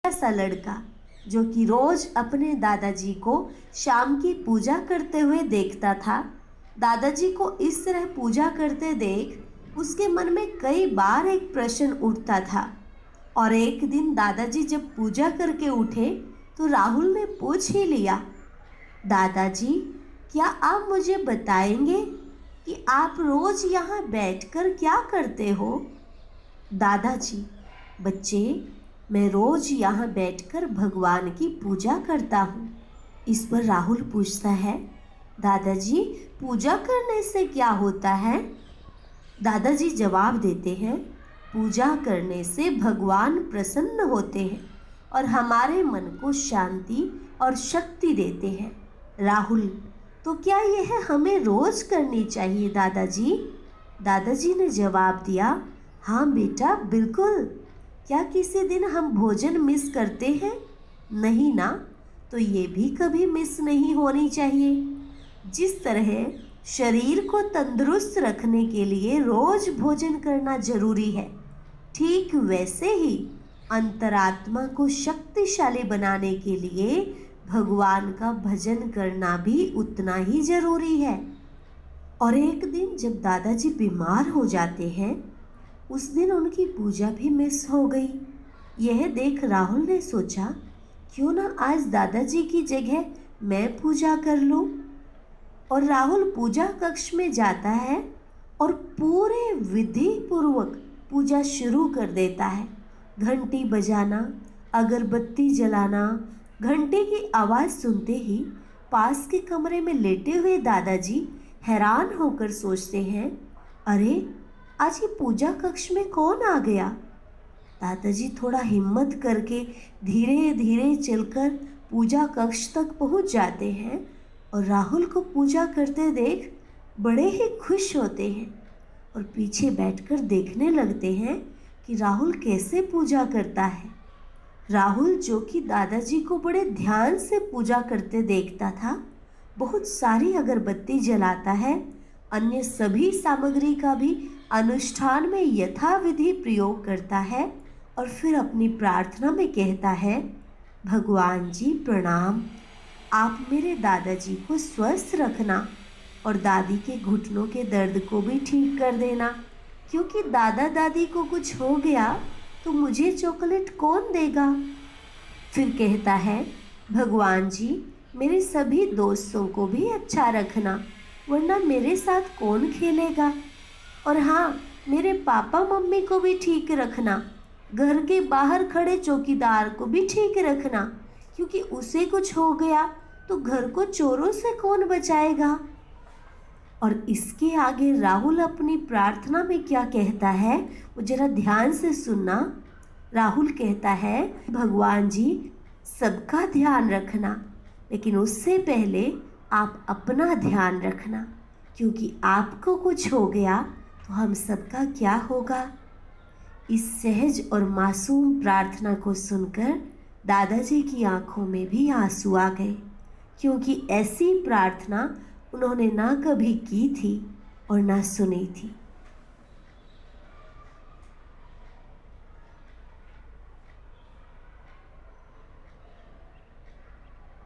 सा लड़का जो कि रोज अपने दादाजी को शाम की पूजा करते हुए देखता था। दादाजी को इस तरह पूजा करते देख उसके मन में कई बार एक प्रश्न उठता था। और एक दिन दादाजी जब पूजा करके उठे तो राहुल ने पूछ ही लिया, दादाजी, क्या आप मुझे बताएंगे कि आप रोज यहाँ बैठकर क्या करते हो? दादाजी, बच्चे, मैं रोज यहाँ बैठकर भगवान की पूजा करता हूँ। इस पर राहुल पूछता है, दादाजी, पूजा करने से क्या होता है? दादाजी जवाब देते हैं, पूजा करने से भगवान प्रसन्न होते हैं और हमारे मन को शांति और शक्ति देते हैं। राहुल, तो क्या यह हमें रोज करनी चाहिए दादाजी? दादाजी ने जवाब दिया, हाँ बेटा, बिल्कुल। क्या किसी दिन हम भोजन मिस करते हैं? नहीं ना, तो ये भी कभी मिस नहीं होनी चाहिए। जिस तरह शरीर को तंदुरुस्त रखने के लिए रोज भोजन करना जरूरी है, ठीक वैसे ही अंतरात्मा को शक्तिशाली बनाने के लिए भगवान का भजन करना भी उतना ही जरूरी है। और एक दिन जब दादाजी बीमार हो जाते हैं, उस दिन उनकी पूजा भी मिस हो गई। यह देख राहुल ने सोचा, क्यों ना आज दादाजी की जगह मैं पूजा कर लूं। और राहुल पूजा कक्ष में जाता है और पूरे विधि पूर्वक पूजा शुरू कर देता है। घंटी बजाना, अगरबत्ती जलाना। घंटी की आवाज़ सुनते ही पास के कमरे में लेटे हुए दादाजी हैरान होकर सोचते हैं, अरे, आज ये पूजा कक्ष में कौन आ गया? दादाजी थोड़ा हिम्मत करके धीरे धीरे चलकर पूजा कक्ष तक पहुंच जाते हैं और राहुल को पूजा करते देख बड़े ही खुश होते हैं और पीछे बैठकर देखने लगते हैं कि राहुल कैसे पूजा करता है। राहुल, जो कि दादाजी को बड़े ध्यान से पूजा करते देखता था, बहुत सारी अगरबत्ती जलाता है, अन्य सभी सामग्री का भी अनुष्ठान में यथाविधि प्रयोग करता है और फिर अपनी प्रार्थना में कहता है, भगवान जी प्रणाम, आप मेरे दादाजी को स्वस्थ रखना और दादी के घुटनों के दर्द को भी ठीक कर देना, क्योंकि दादा दादी को कुछ हो गया तो मुझे चॉकलेट कौन देगा? फिर कहता है, भगवान जी, मेरे सभी दोस्तों को भी अच्छा रखना, वरना मेरे साथ कौन खेलेगा? और हाँ, मेरे पापा मम्मी को भी ठीक रखना, घर के बाहर खड़े चौकीदार को भी ठीक रखना, क्योंकि उसे कुछ हो गया तो घर को चोरों से कौन बचाएगा? और इसके आगे राहुल अपनी प्रार्थना में क्या कहता है, वो जरा ध्यान से सुनना। राहुल कहता है, भगवान जी, सबका ध्यान रखना, लेकिन उससे पहले आप अपना ध्यान रखना, क्योंकि आपको कुछ हो गया तो हम सबका क्या होगा? इस सहज और मासूम प्रार्थना को सुनकर दादाजी की आंखों में भी आंसू आ गए, क्योंकि ऐसी प्रार्थना उन्होंने ना कभी की थी और ना सुनी थी।